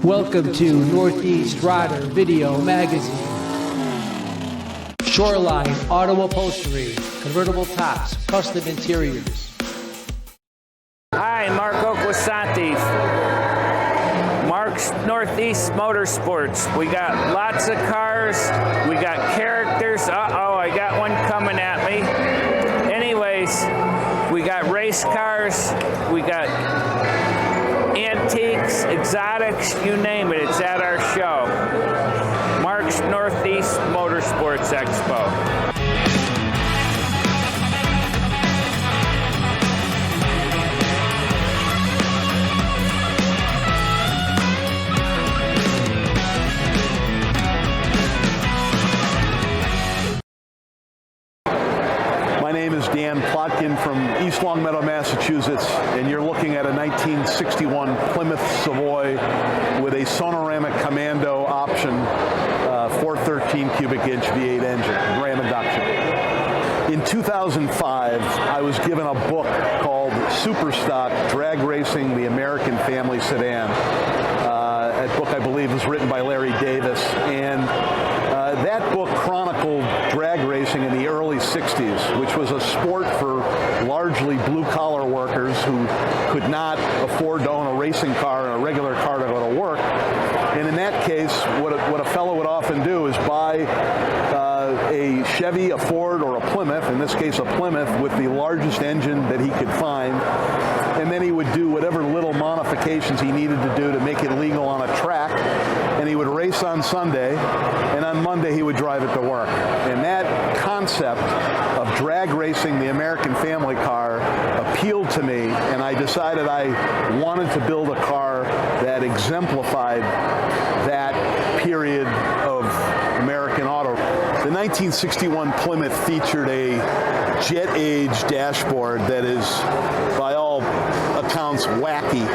Welcome to Northeast Rider Video Magazine. Shoreline auto upholstery, convertible tops, custom interiors. Hi, Mark Oquasanti. Mark's Northeast Motorsports. We got lots of cars. We got characters. Uh-oh, I got one coming at me. Anyways, we got race cars. We got antiques, exotics, you name it. It's at our show. Mark's Northeast Motorsports Expo. My name is Dan Plotkin from East Longmeadow, Massachusetts, and you're looking at a 1961 Plymouth Savoy with a Sonoramic Commando option, 413 cubic inch V8 engine, ram induction. In 2005, I was given a book called Superstock Drag Racing the American Family Sedan. That book, I believe, was written by Larry Davis, and that book chronicled drag racing in the early 60s, which was a sport for largely blue-collar workers who could not afford to own a racing car and a regular car to go to work. And in that case, what a fellow would often do is buy a Chevy, a Ford, or a Plymouth, in this case a Plymouth, with the largest engine that he could find, and then he would do whatever little modifications he needed to do to make it legal on a track, and he would race on Sunday, and on Monday he would drive it to work. And that concept of drag racing the American family car appealed to me, and I decided I wanted to build a car that exemplified that period of American auto. The 1961 Plymouth featured a jet age dashboard that is, by all accounts, wacky,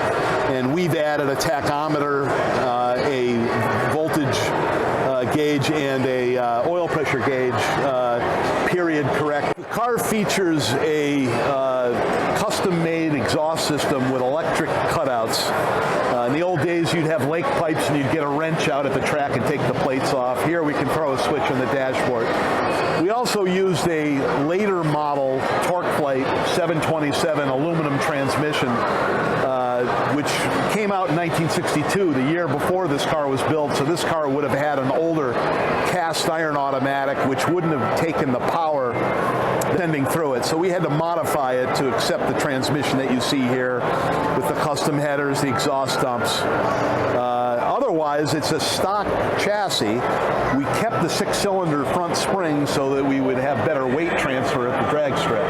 and we've added a tachometer, a voltage gauge, and a oil pressure gauge, period correct. The car features a custom-made exhaust system with electric cutouts. In the old days, you'd have lake pipes and you'd get a wrench out at the track and take the plates off. Here we can throw a switch on the dashboard. We also used a later model TorqueFlite 727 aluminum transmission, which came out in 1962, the year before this car was built. So this car would have had an older cast iron automatic, which wouldn't have taken the power sending through it. So we had to modify it to accept the transmission that you see here with the custom headers, the exhaust dumps. Otherwise, it's a stock chassis. We kept the 6-cylinder front spring so that we would have better weight transfer at the drag strip.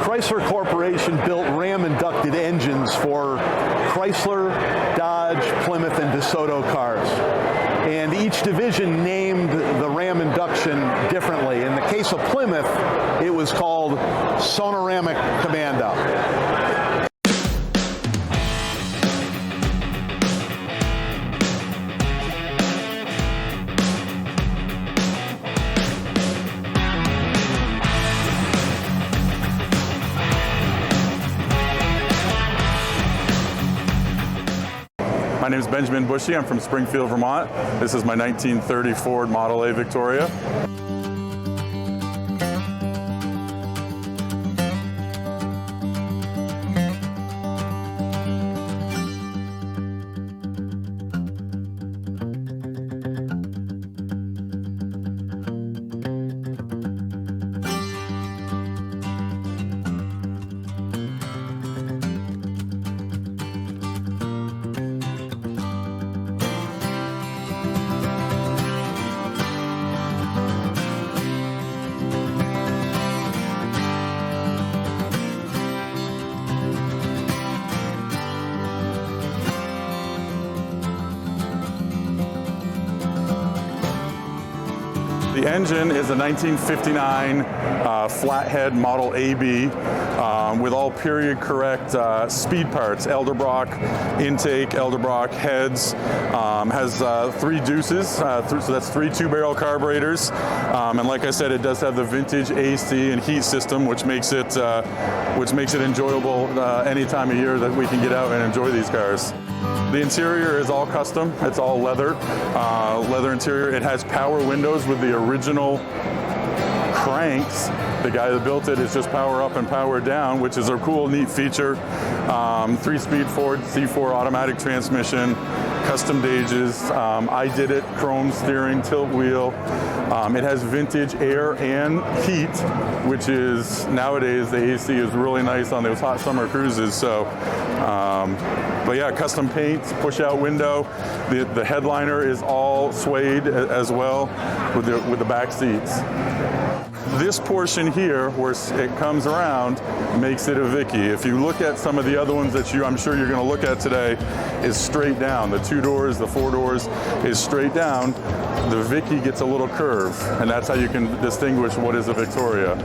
Chrysler Corporation built ram-inducted engines for Chrysler, Dodge, Plymouth, and DeSoto cars. And each division named the ram induction differently. In the case of Plymouth, it was called Sonoramic Commando. My name is Benjamin Bushy. I'm from Springfield, Vermont. This is my 1930 Ford Model A Victoria. The engine is a 1959 flathead Model AB with all period correct speed parts, Elderbrock intake, Elderbrock heads, has 3 DEUCEs, so that's 3 2-barrel carburetors, and like I said, it does have the vintage AC and heat system, which makes it enjoyable any time of year that we can get out and enjoy these cars. The interior is all custom. It's all leather, leather interior. It has power windows with the original cranks. The guy that built it is just power up and power down, which is a cool, neat feature. 3-speed Ford C4 automatic transmission, custom gauges. I did it, chrome steering, tilt wheel. It has vintage air and heat, which is, nowadays, the AC is really nice on those hot summer cruises. So, but yeah, custom paints, push-out window. The headliner is all suede as well with the back seats. This portion here, where it comes around, makes it a Vicky. If you look at some of the other ones that I'm sure you're going to look at today, is straight down. The 2 doors, the 4 doors is straight down. The Vicky gets a little curve, and that's how you can distinguish what is a Victoria.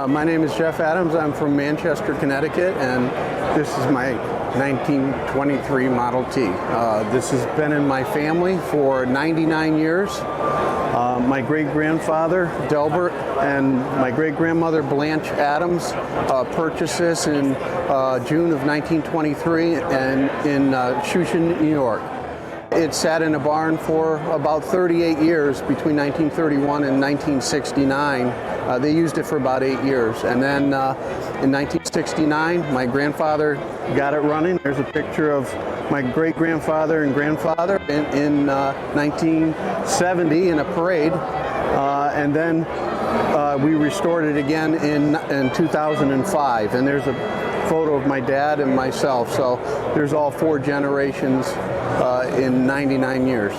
My name is Jeff Adams. I'm from Manchester, Connecticut, and this is my 1923 Model T. This has been in my family for 99 years. My great-grandfather, Delbert, and my great-grandmother, Blanche Adams, purchased this in June of 1923 and in Shushan, New York. It sat in a barn for about 38 years, between 1931 and 1969. They used it for about 8 years. And then in 1969, my grandfather got it running. There's a picture of my great-grandfather and grandfather in 1970 in a parade. And then we restored it again in 2005. And there's a photo of my dad and myself. So there's all 4 generations in 99 years.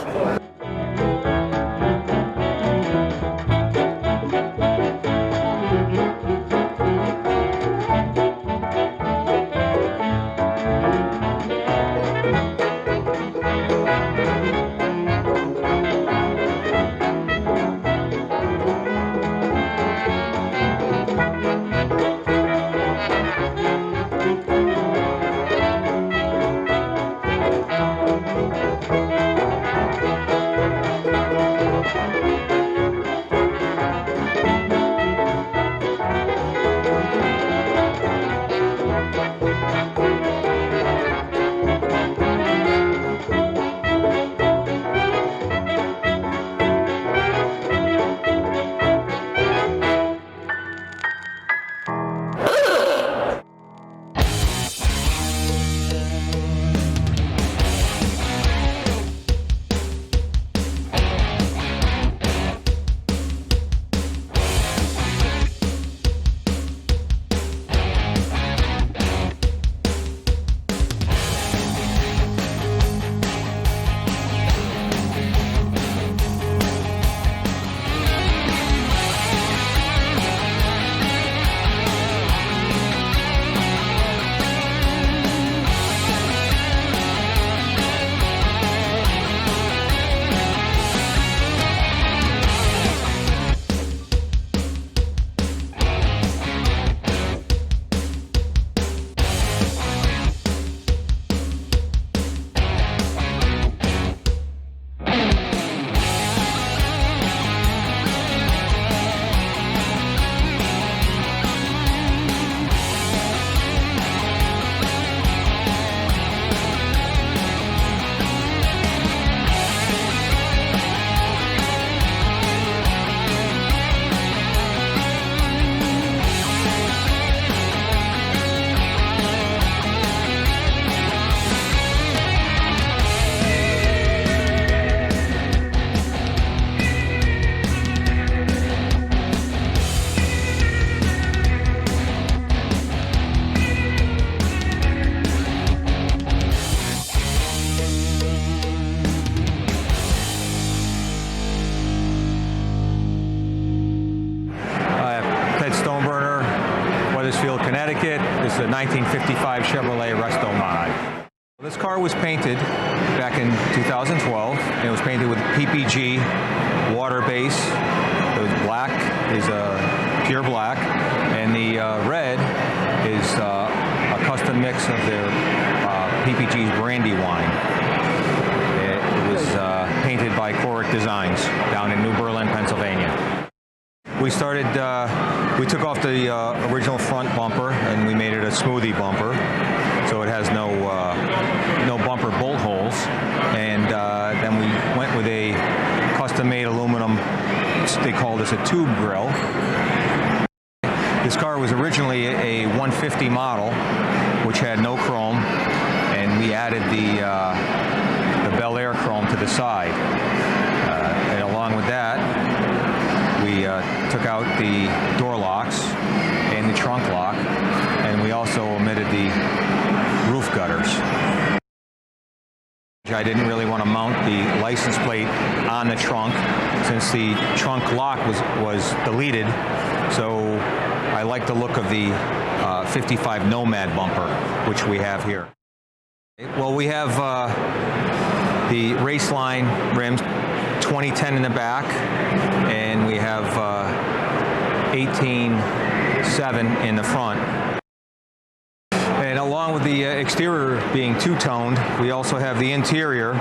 Springfield, Connecticut. This is a 1955 Chevrolet RESTOMOD. This car was painted back in 2012. It was painted with PPG water base. It was black, is pure black, and the red is a custom mix of their PPG's brandy wine. It was painted by Coric Designs down in New Berlin, Pennsylvania. We took off the original front bumper and we made it a smoothie bumper, so it has no bumper bolt holes. And then we went with a custom-made aluminum. They call this a tube grill. This car was originally a 150 model, which had no chrome, and we added the Bel Air chrome to the side. And along with that, we took out the door locks and the trunk lock, and we also omitted the roof gutters. I didn't really want to mount the license plate on the trunk since the trunk lock was deleted, so I like the look of the 55 Nomad bumper, which we have here. Well, we have the Raceline rims, 2010 in the back, and we have 18.7 in the front. And along with the exterior being two-toned, we also have the interior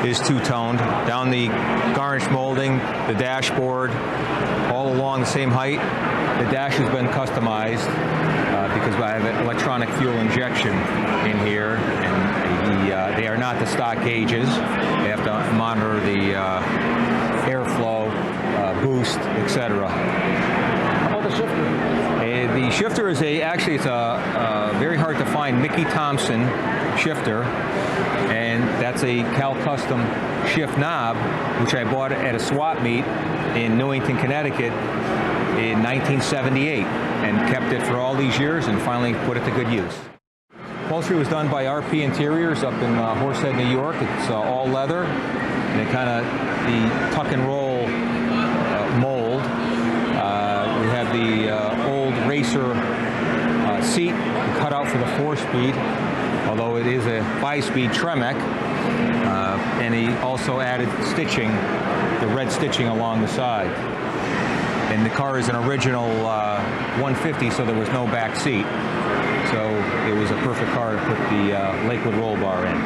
is two-toned. Down the garnish molding, the dashboard, all along the same height. The dash has been customized because I have electronic fuel injection in here, and they are not the stock gauges. They have to monitor the airflow, boost, etc. How about the shifter? The shifter is actually it's a very hard to find Mickey Thompson shifter, and that's a Cal Custom shift knob, which I bought at a swap meet in Newington, Connecticut in 1978, and kept it for all these years and finally put it to good use. Upholstery was done by RP Interiors up in Horsehead, New York. It's all leather, and it kind of the tuck and roll mold. We have the old racer seat cut out for the 4-speed, although it is a 5-speed Tremec, and he also added stitching, the red stitching along the side. And the car is an original 150, so there was no back seat. So it was a perfect car to put the Lakewood roll bar in.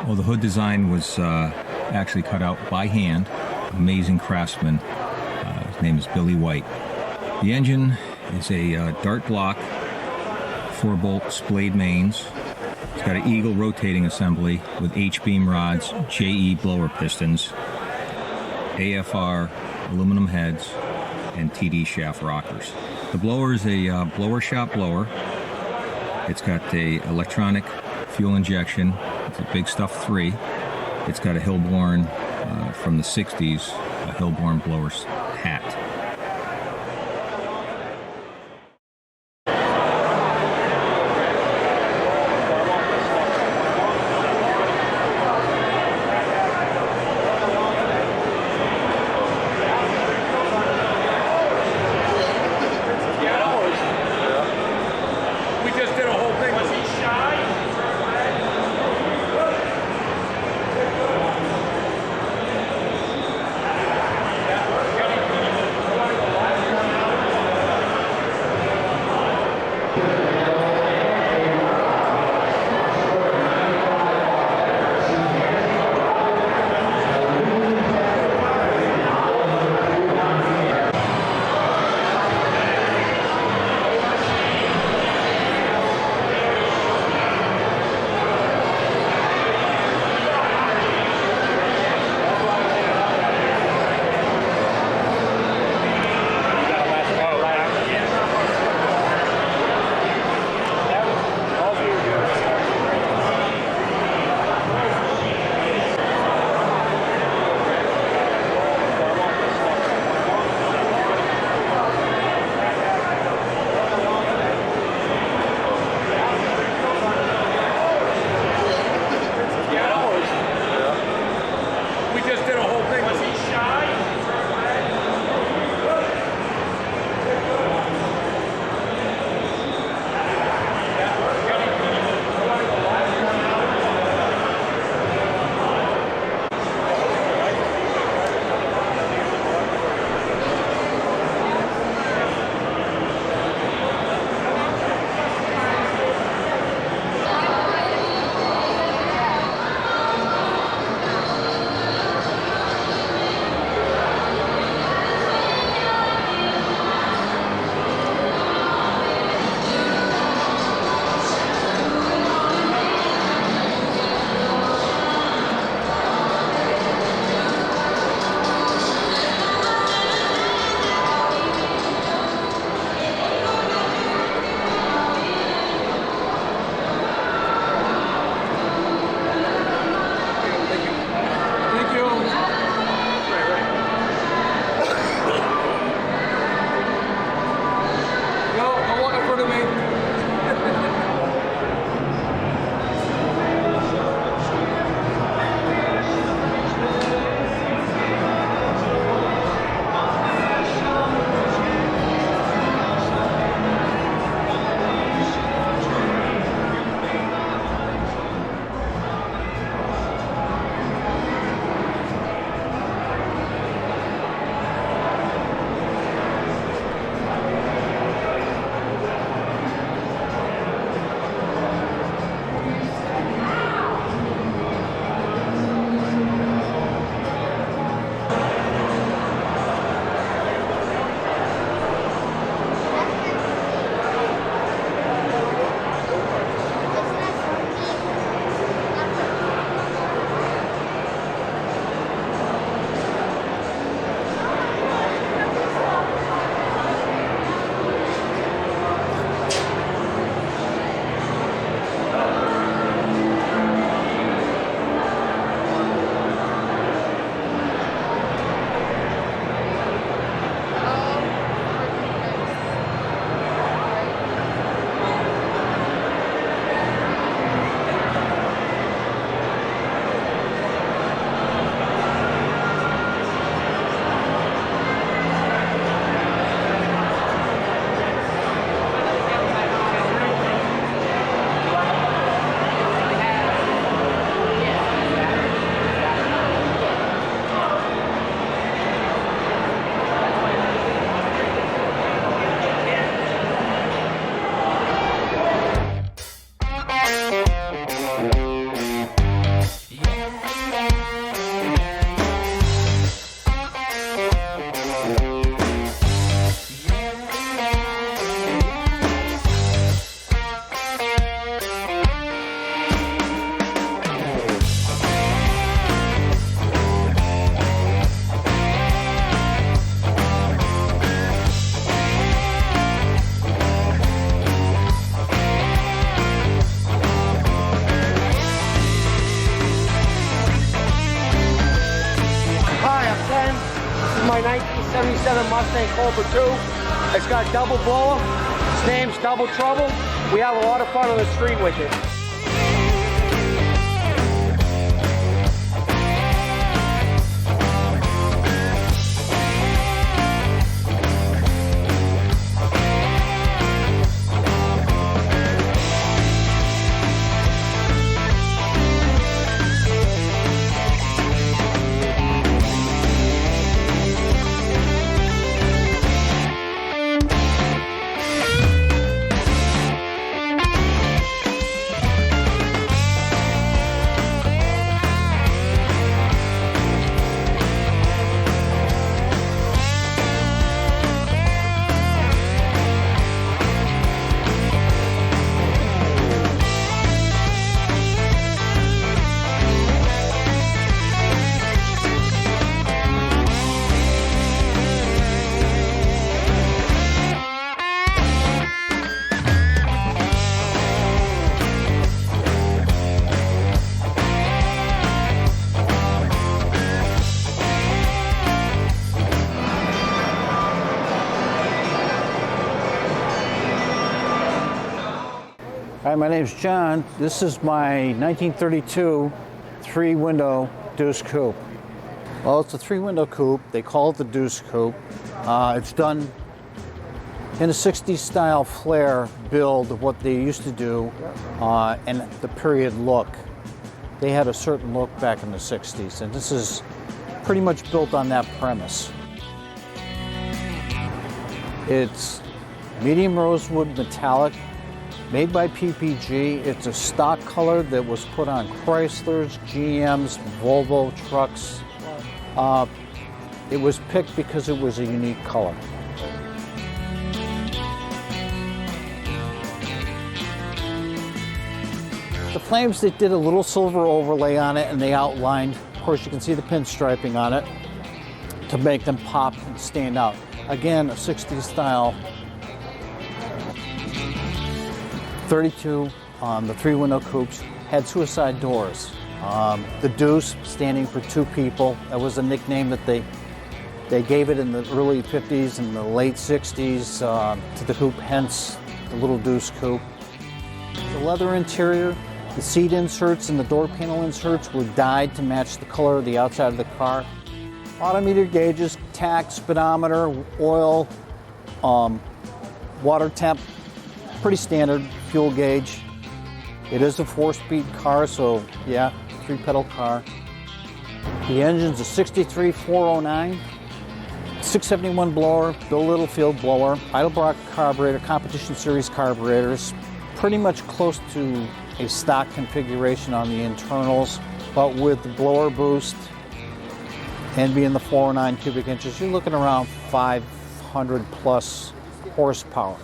Well, the hood design was actually cut out by hand. Amazing craftsman. His name is Billy White. The engine is a Dart block, 4-bolt splayed mains. It's got an Eagle rotating assembly with H-beam rods, JE blower pistons, AFR aluminum heads, and TD shaft rockers. The blower is a blower shop blower. It's got a electronic fuel injection. It's a Big Stuff 3. It's got a Hillborn from the 60s, a Hillborn blower's hat. thing called the COUPE. It's got double blower. Its name's Double Trouble. We have a lot of fun on the street with it. Hi, my name's John. This is my 1932 three-window DEUCE coupe. Well, it's a three-window coupe. They call it the DEUCE coupe. It's done in a 60s style flare build of what they used to do and the period look. They had a certain look back in the 60s, and this is pretty much built on that premise. It's medium rosewood metallic, made by PPG. It's a stock color that was put on Chryslers, GMs, Volvo trucks. It was picked because it was a unique color. The flames, they did a little silver overlay on it and they outlined, of course you can see the pinstriping on it to make them pop and stand out. Again, a 60s style 32, the three-window coupes had suicide doors. The DEUCE, standing for two people, that was a nickname that they gave it in the early 50s and the late 60s to the coupe, hence the little DEUCE coupe. The leather interior, the seat inserts and the door panel inserts were dyed to match the color of the outside of the car. Odometer gauges, tach, speedometer, oil, water temp, pretty standard fuel gauge. It is a 4-speed car, so yeah, 3-pedal car. The engine's a 63 409, 671 blower, Bill Littlefield blower, Edelbrock carburetor, competition series carburetors, pretty much close to a stock configuration on the internals, but with the blower boost and being the 409 cubic inches, you're looking around 500 plus horsepower.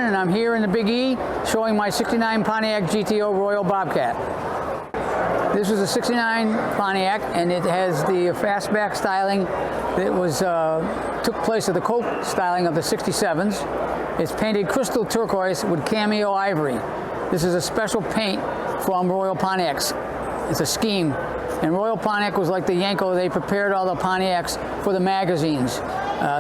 and I'm here in the Big E showing my 69 Pontiac GTO Royal Bobcat. This is a 69 Pontiac, and it has the fastback styling that was took place of the COUPE styling of the 67s. It's painted crystal turquoise with cameo ivory. This is a special paint from Royal Pontiacs. It's a scheme. And Royal Pontiac was like the Yanko. They prepared all the Pontiacs for the magazines.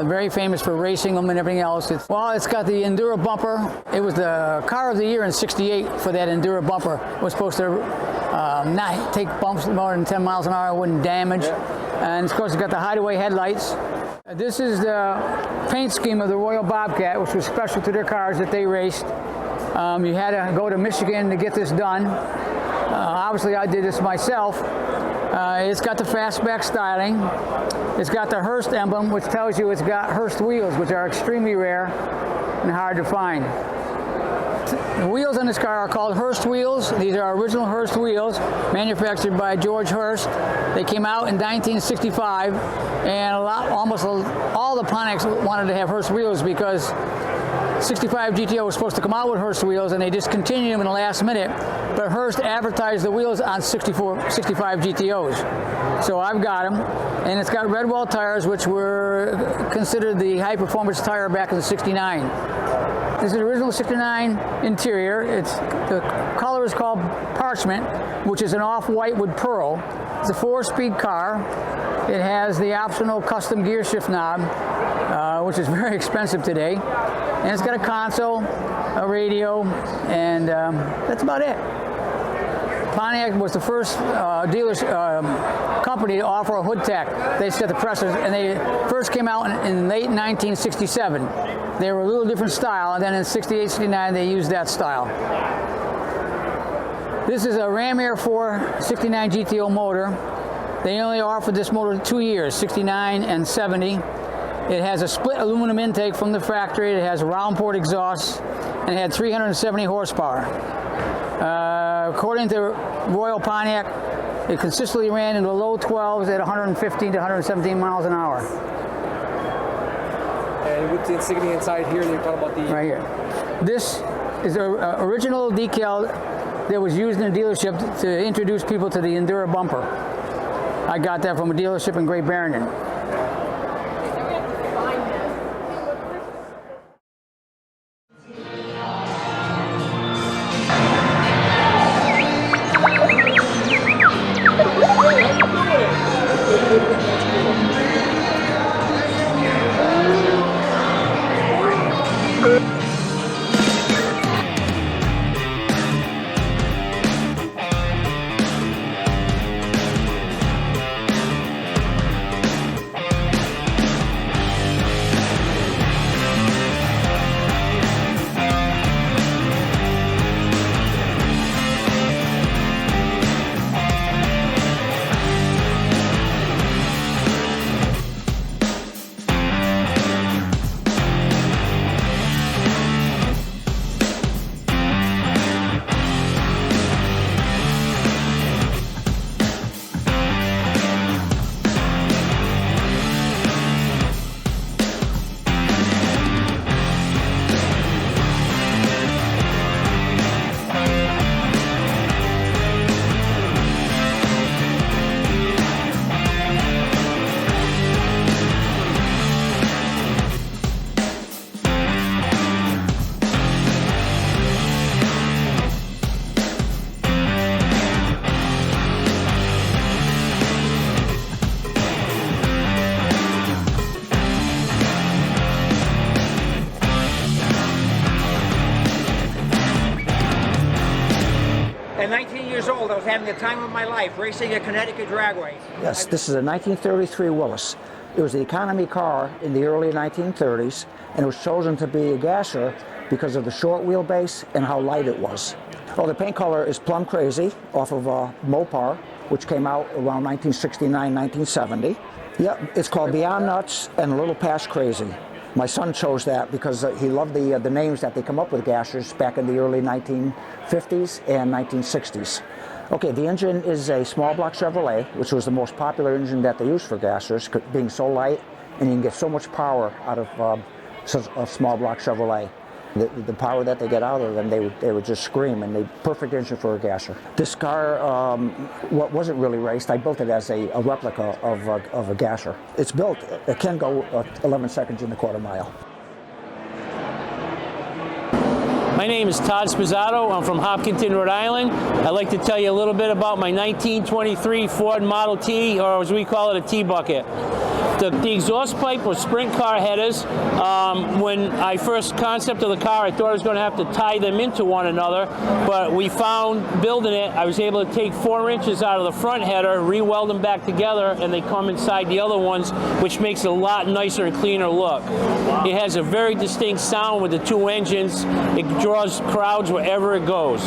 Very famous for racing them and everything else. It's got the Endura bumper. It was the car of the year in '68 for that Endura bumper. It was supposed to not take bumps more than 10 miles an hour, it wouldn't damage. And of course it's got the hideaway headlights. This is the paint scheme of the Royal Bobcat, which was special to their cars that they raced. You had to go to Michigan to get this done. Obviously I did this myself. It's got the fastback styling. It's got the Hurst emblem, which tells you it's got Hurst wheels, which are extremely rare and hard to find. The wheels on this car are called Hurst wheels. These are original Hurst wheels, manufactured by George Hurst. They came out in 1965, and almost all the Pontiacs wanted to have Hurst wheels because 65 GTO was supposed to come out with Hurst wheels, and they discontinued them in the last minute. But Hurst advertised the wheels on 65 GTOs. So I've got them, and it's got Redwall tires, which were considered the high-performance tire back in the '69. This is the original '69 interior. The color is called Parchment, which is an off-white with pearl. It's a 4-speed car. It has the optional custom gear shift knob, which is very expensive today. And it's got a console, a radio, and that's about it. Pontiac was the first company to offer a hood tack. They set the precedent, and they first came out in late 1967. They were a little different style, and then in '68, '69 they used that style. This is a Ram Air 4 69 GTO motor. They only offered this motor 2 years, '69 and '70. It has a split aluminum intake from the factory. It has a round port exhaust, and it had 370 horsepower. According to Royal Pontiac, it consistently ran in the low 12s at 115 to 117 miles an hour. And with the insignia inside here, you're talking about the... Right here. This is the original decal that was used in the dealership to introduce people to the Endura bumper. I got that from a dealership in Great Barrington. At 19 years old, I was having the time of my life racing a Connecticut dragway. Yes, this is a 1933 Willis. It was the economy car in the early 1930s, and it was chosen to be a gasser because of the short wheelbase and how light it was. Well, the paint color is Plum Crazy off of Mopar, which came out around 1969, 1970. Yep, it's called Beyond Nuts and a Little Past Crazy. My son chose that because he loved the names that they come up with gassers back in the early 1950s and 1960s. Okay, the engine is a small block Chevrolet, which was the most popular engine that they used for gassers, being so light and you can get so much power out of a small block Chevrolet. The power that they get out of them, they would just scream, and they perfect engine for a gasser. This car wasn't really raced. I built it as a replica of a gasser. It's built, it can go 11 seconds in the quarter mile. My name is Todd Spizzato. I'm from Hopkinton, Rhode Island. I'd like to tell you a little bit about my 1923 Ford Model T, or as we call it, a T-bucket. The exhaust pipe was sprint car headers. When I first concepted the car, I thought I was going to have to tie them into one another, but we found, building it, I was able to take 4 inches out of the front header, re-weld them back together, and they come inside the other ones, which makes it a lot nicer and cleaner look. It has a very distinct sound with the 2 engines. It draws crowds wherever it goes.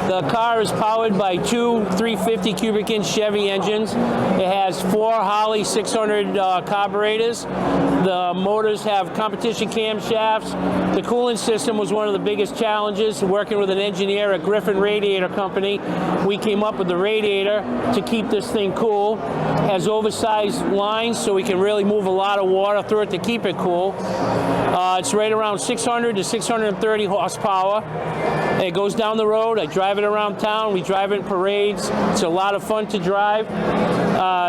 The car is powered by 2 350 cubic inch Chevy engines. It has 4 Holley 600 carburetors. The motors have competition camshafts. The cooling system was one of the biggest challenges. Working with an engineer at Griffin Radiator Company, we came up with the radiator to keep this thing cool. It has oversized lines so we can really move a lot of water through it to keep it cool. It's right around 600 to 630 horsepower. It goes down the road. I drive it around town. We drive it in parades. It's a lot of fun to drive.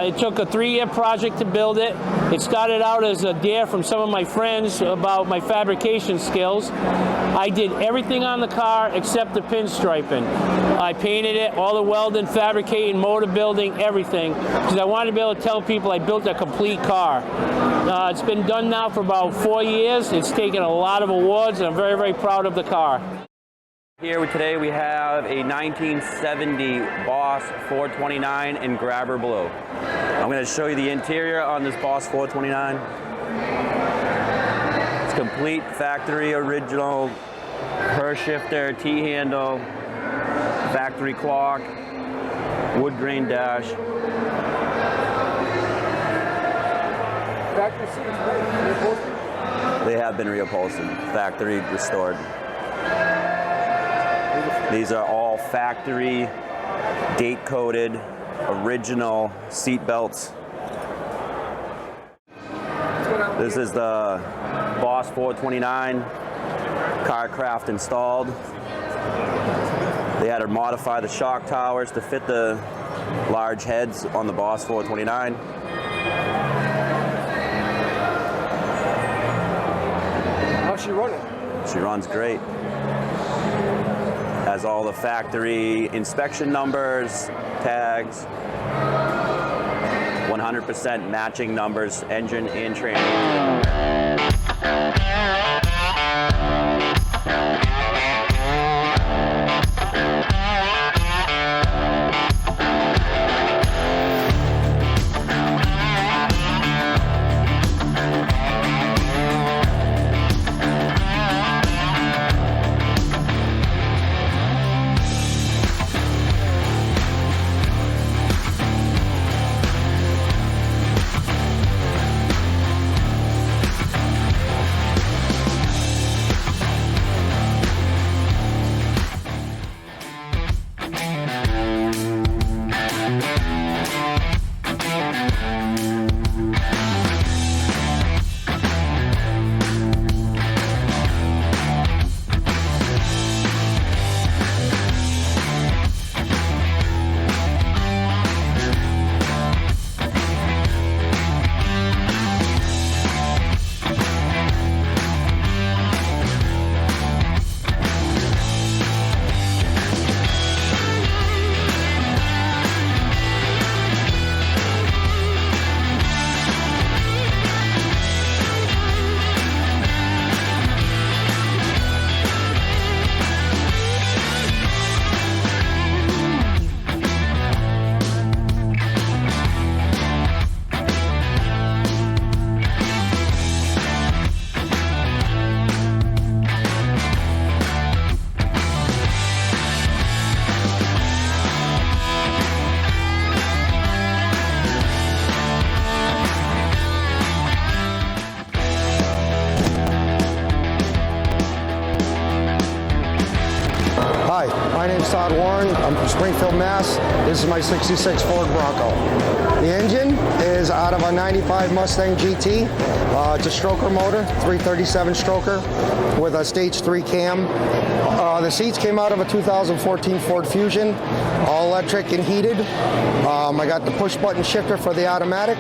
It took a 3-year project to build it. It started out as a dare from some of my friends about my fabrication skills. I did everything on the car except the pinstriping. I painted it, all the welding, fabricating, motor building, everything, because I wanted to be able to tell people I built a complete car. It's been done now for about 4 years. It's taken a lot of awards, and I'm very, very proud of the car. Here today we have a 1970 Boss 429 in Grabber Blue. I'm going to show you the interior on this Boss 429. It's complete factory original her shifter, T-handle, factory clock, wood grain dash. Factory seats, They have been reupholstered, factory restored. These are all factory, date-coded, original seat belts. This is the Boss 429, Carcraft installed. They had to modify the shock towers to fit the large heads on the Boss 429. how's she running? She runs great. Has all the factory inspection numbers, tags, 100% matching numbers, engine and training. name's Todd Warren. I'm from Springfield, Mass. This is my 66 Ford Bronco. The engine is out of a 95 Mustang GT. It's a stroker motor, 337 stroker with a stage 3 cam. The seats came out of a 2014 Ford Fusion, all electric and heated. I got the push button shifter for the automatic.